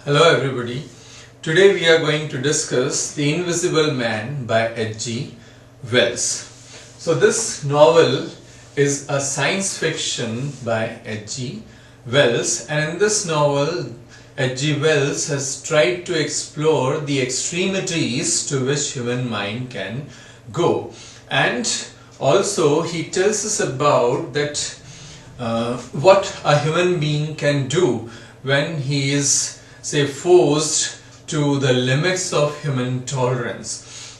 Hello everybody. Today we are going to discuss The Invisible Man by H.G. Wells. So this novel is a science fiction by H.G. Wells, and in this novel H.G. Wells has tried to explore the extremities to which human mind can go, and also he tells us about that what a human being can do when he is, say, forced to the limits of human tolerance.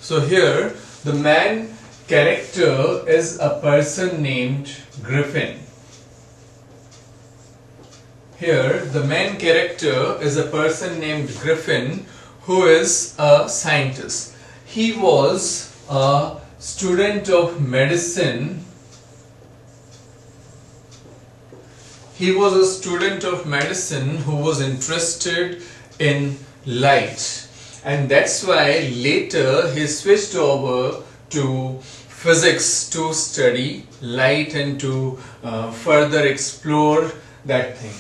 So here the main character is a person named Griffin. Here the main character is a person named Griffin who is a scientist. He was a student of medicine. He was a student of medicine who was interested in light, and that's why later he switched over to physics to study light and to further explore that thing.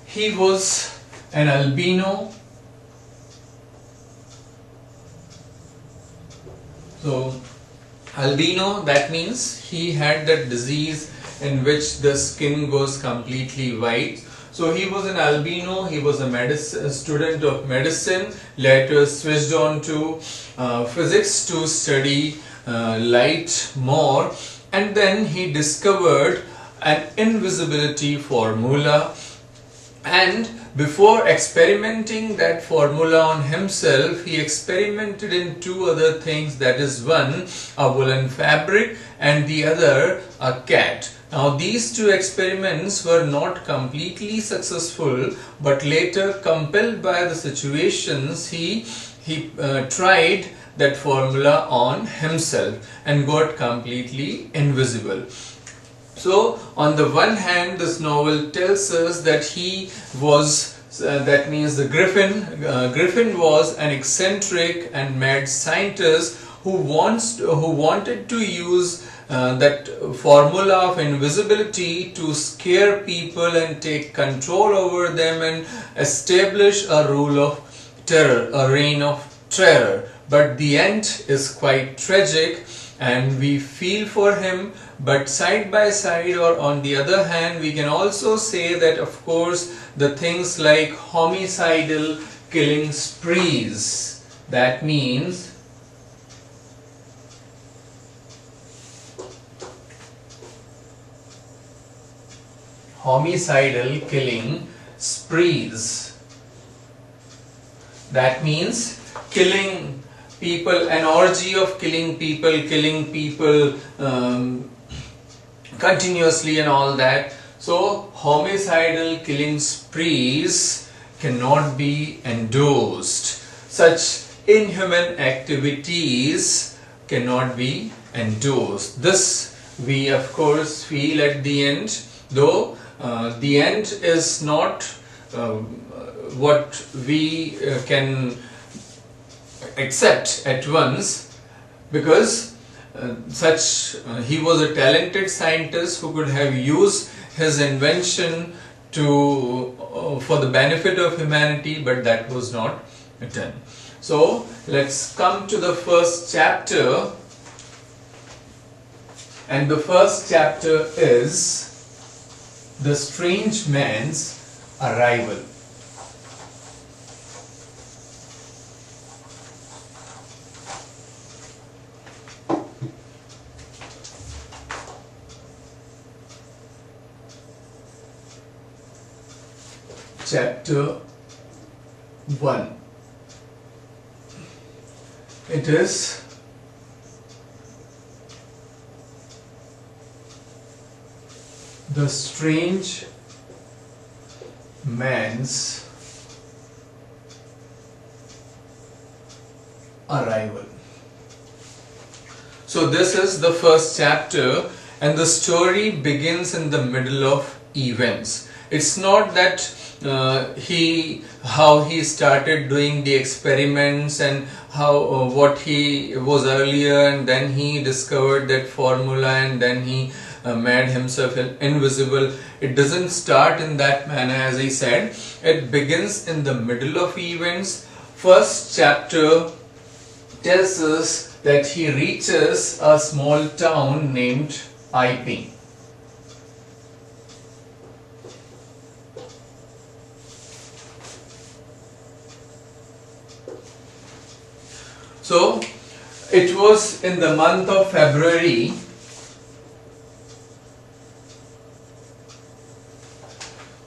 He was an albino. So albino, that means he had that disease in which the skin goes completely white. So he was an albino, he was a student of medicine, later switched on to physics to study light more, and then he discovered an invisibility formula, and before experimenting that formula on himself, he experimented in two other things, that is, one a woolen fabric and the other a cat. Now these two experiments were not completely successful, but later, compelled by the situations, he tried that formula on himself and got completely invisible. So on the one hand, this novel tells us that he was, that means the Griffin was an eccentric and mad scientist who wanted to use that formula of invisibility to scare people and take control over them and establish a rule of terror, a reign of terror. But the end is quite tragic and we feel for him. But side by side, or on the other hand, we can also say that of course the things like homicidal killing sprees, that means homicidal killing sprees, that means killing people, an orgy of killing people continuously and all that. So homicidal killing sprees cannot be endorsed. Such inhuman activities cannot be endorsed. This we of course feel at the end, though the end is not what we can accept at once, because he was a talented scientist who could have used his invention to for the benefit of humanity, but that was not done. So let's come to the first chapter, and the first chapter is The Strange Man's Arrival. Chapter 1. It is The Strange Man's Arrival. So this is the first chapter, and the story begins in the middle of events. It's not that how he started doing the experiments and what he was earlier, and then he discovered that formula, and then he made himself invisible. It doesn't start in that manner, as I said. It begins in the middle of events. First chapter tells us that he reaches a small town named Iping. So it was in the month of February.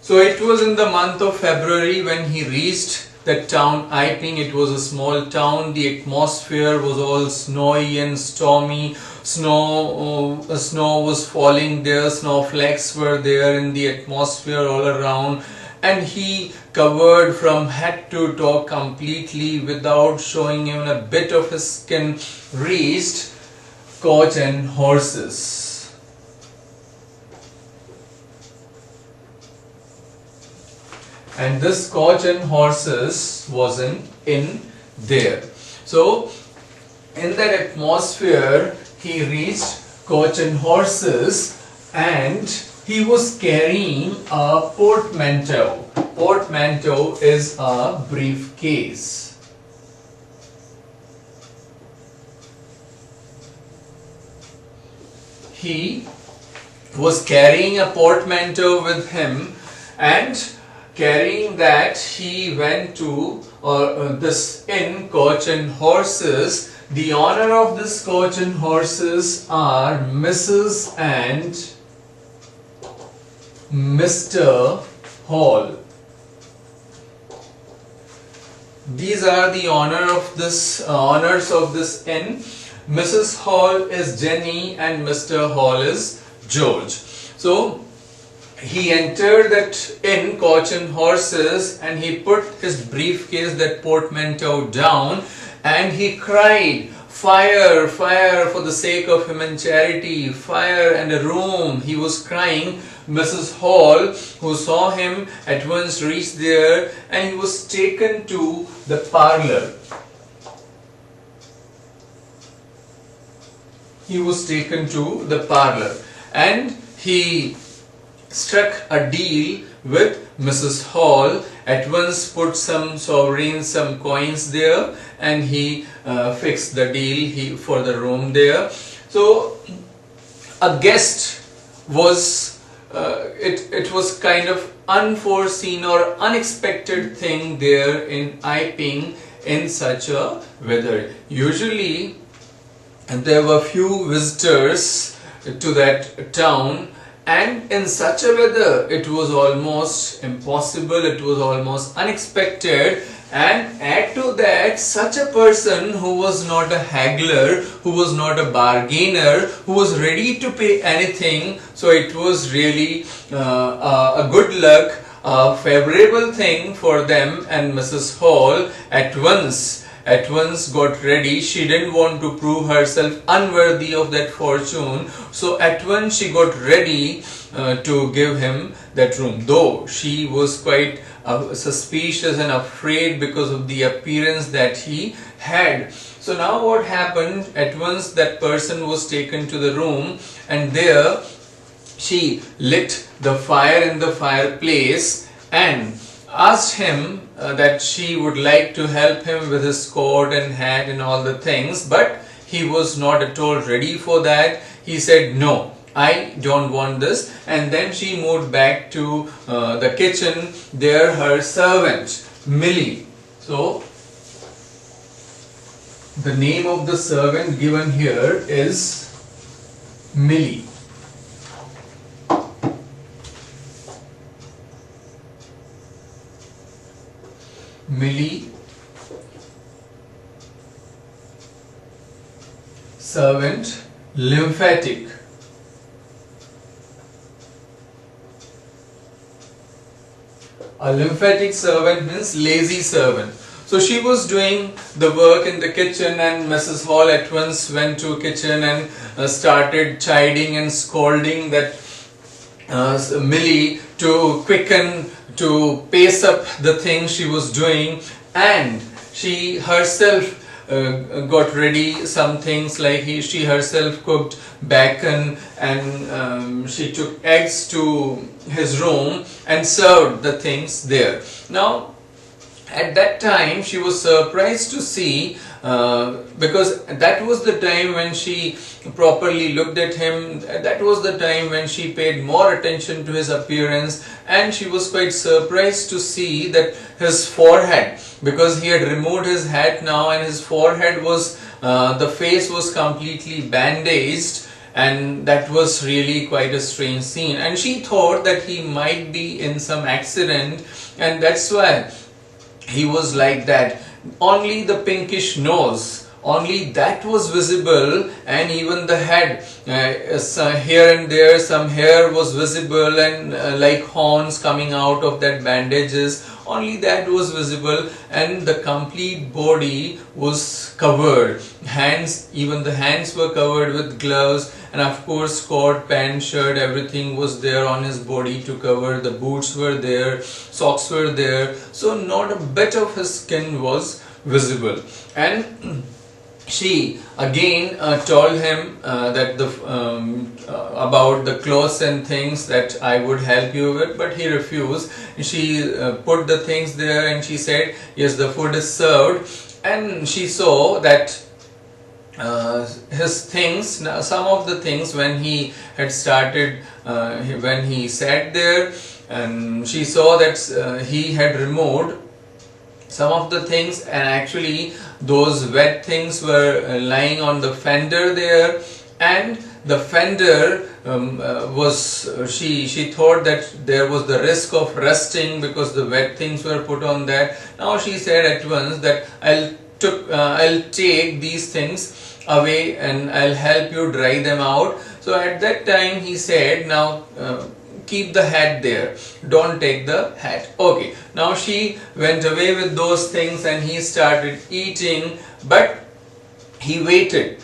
So it was in the month of February when he reached that town Iping. It was a small town. The atmosphere was all snowy and stormy. Snow was falling there. Snowflakes were there in the atmosphere all around. And he covered from head to toe completely without showing even a bit of his skin, reached coach and horses. And this coach and horses wasn't in there. So in that atmosphere he reached coach and horses, and he was carrying a portmanteau. Portmanteau is a briefcase. He was carrying a portmanteau with him, and carrying that he went to this inn, Coach and Horses. The owner of this Coach and Horses are Mrs. and Mr. Hall. These are the owners of this inn. Mrs. Hall is Jenny and Mr. Hall is George. So he entered that inn, Coach and Horses, and he put his briefcase, that portmanteau, down, and he cried, "Fire, fire, for the sake of human charity, fire and a room." He was crying. Mrs. Hall, who saw him, at once reached there, and he was taken to the parlor. He was taken to the parlor, and he struck a deal with Mrs. Hall. At once put some sovereigns, some coins there, and he fixed the deal for the room there. So a guest was it was kind of unforeseen or unexpected thing there in Iping in such a weather. Usually there were few visitors to that town, and in such a weather it was almost impossible, it was almost unexpected. And add to that, such a person who was not a haggler, who was not a bargainer, who was ready to pay anything. So it was really a good luck, a favorable thing for them. And Mrs. Hall at once got ready. She didn't want to prove herself unworthy of that fortune. So at once she got ready to give him that room, though she was quite suspicious and afraid because of the appearance that he had. So now what happened, at once that person was taken to the room, and there she lit the fire in the fireplace and asked him that she would like to help him with his coat and hat and all the things, but he was not at all ready for that. He said, "No, I don't want this." And then she moved back to the kitchen. There her servant Millie. So the name of the servant given here is Millie. Millie, servant, lymphatic. A lymphatic servant means lazy servant. So she was doing the work in the kitchen, and Mrs. Hall at once went to kitchen and started chiding and scolding that Millie to quicken, to pace up the thing she was doing, and she herself got ready some things like she herself cooked bacon, and she took eggs to his room and served the things there. Now at that time she was surprised to see, because that was the time when she properly looked at him, that was the time when she paid more attention to his appearance, and she was quite surprised to see that his forehead, because he had removed his hat now and his forehead was, the face was completely bandaged, and that was really quite a strange scene, and she thought that he might be in some accident, and that's why he was like that. Only the pinkish nose, only that was visible, and even the head, here and there some hair was visible, and like horns coming out of that bandages, only that was visible, and the complete body was covered. Hands, even the hands were covered with gloves, and of course coat, pant, shirt, everything was there on his body to cover. The boots were there, socks were there, so not a bit of his skin was visible. And she again told him that about the clothes and things that I would help you with, but he refused. She put the things there and she said, yes, the food is served, and she saw that his things, some of the things, when he had started, when he sat there, and she saw that he had removed some of the things, and actually those wet things were lying on the fender there, and the fender was, she thought that there was the risk of rusting because the wet things were put on that. Now she said at once that I'll take these things away and I'll help you dry them out. So at that time he said, now keep the hat there, don't take the hat. Okay, now she went away with those things and he started eating, but he waited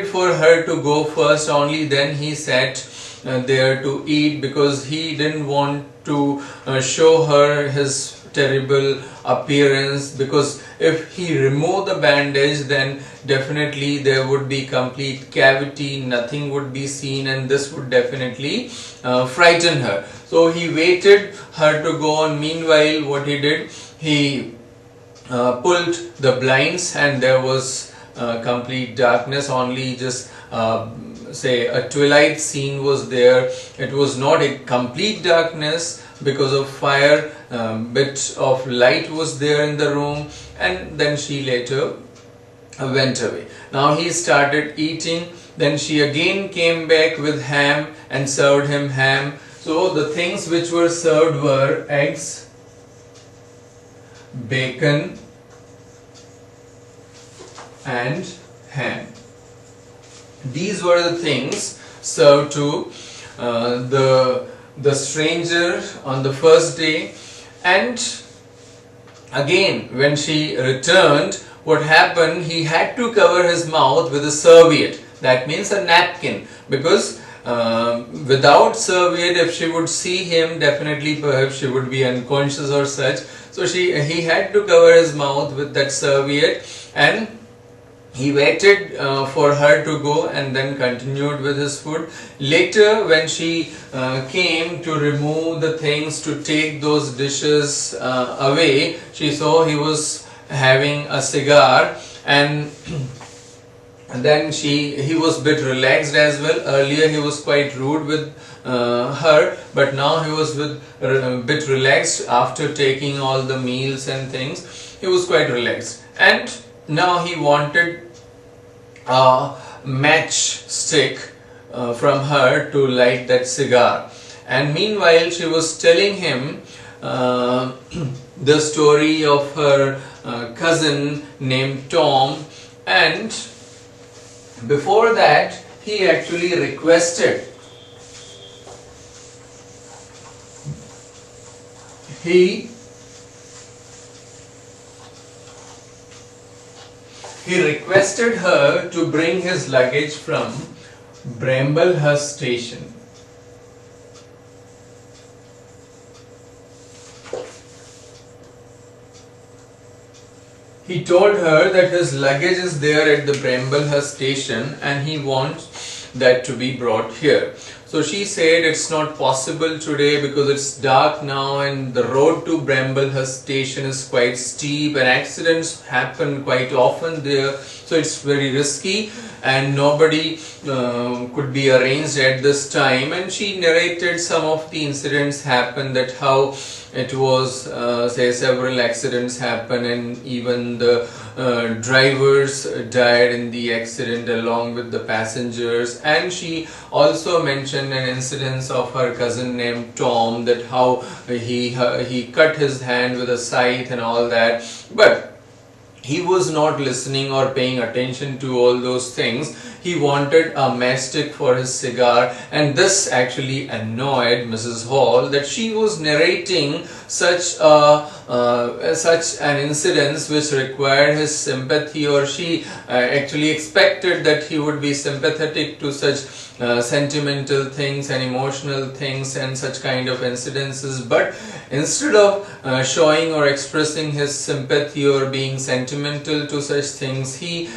for her to go first, only then he sat there to eat, because he didn't want to show her his terrible appearance, because if he removed the bandage, then definitely there would be complete cavity, nothing would be seen, and this would definitely frighten her. So he waited her to go on. Meanwhile, what he did, he pulled the blinds, and there was complete darkness, only just say a twilight scene was there. It was not a complete darkness because of fire, bit of light was there in the room, and then she later went away. Now he started eating, then she again came back with ham and served him ham. So the things which were served were eggs, bacon and ham. These were the things served to the stranger on the first day. And again, when she returned, what happened, he had to cover his mouth with a serviette, that means a napkin, because without serviette, if she would see him, definitely perhaps she would be unconscious or such. So he had to cover his mouth with that serviette, and he waited for her to go and then continued with his food. Later, when she came to remove the things, to take those dishes away, she saw he was having a cigar, and then he was a bit relaxed as well. Earlier he was quite rude with her, but now he was a bit relaxed after taking all the meals and things. He was quite relaxed, and now he wanted a matchstick from her to light that cigar. And meanwhile she was telling him the story of her cousin named Tom, and before that he actually requested, he requested her to bring his luggage from Bramblehurst station. He told her that his luggage is there at the Bramblehurst station and he wants that to be brought here. So she said it's not possible today because it's dark now and the road to Bramblehurst station is quite steep and accidents happen quite often there. So it's very risky and nobody could be arranged at this time. And she narrated some of the incidents happened, that how it was say several accidents happen and even the drivers died in the accident along with the passengers. And she also mentioned an incident of her cousin named Tom, that how he cut his hand with a scythe and all that, but he was not listening or paying attention to all those things. He wanted a matchstick for his cigar, and this actually annoyed Mrs. Hall, that she was narrating such an incident which required his sympathy, or she actually expected that he would be sympathetic to such sentimental things and emotional things and such kind of incidences. But instead of showing or expressing his sympathy or being sentimental to such things, he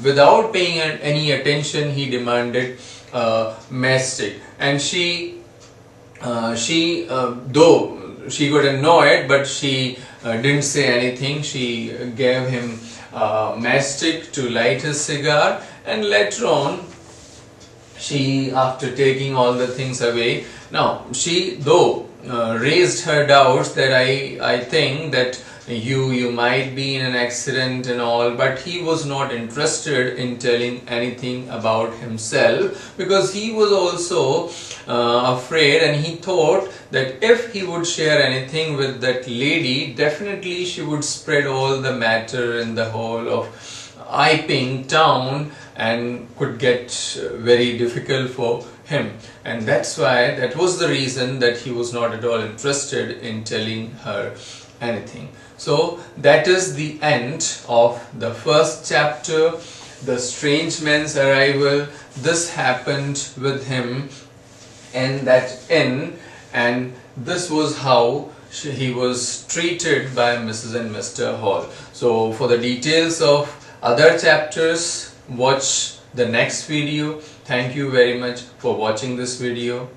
without paying any attention, he demanded matchstick. And she though she got annoyed, but she didn't say anything. She gave him matchstick to light his cigar, and later on she, after taking all the things away, now she though raised her doubts that I think that you might be in an accident and all, but he was not interested in telling anything about himself, because he was also afraid, and he thought that if he would share anything with that lady, definitely she would spread all the matter in the whole of Iping town and could get very difficult for him. And that's why, that was the reason that he was not at all interested in telling her anything. So that is the end of the first chapter, the strange man's arrival. This happened with him in that inn, and this was how he was treated by Mrs. and Mr. Hall. So for the details of other chapters, watch the next video. Thank you very much for watching this video.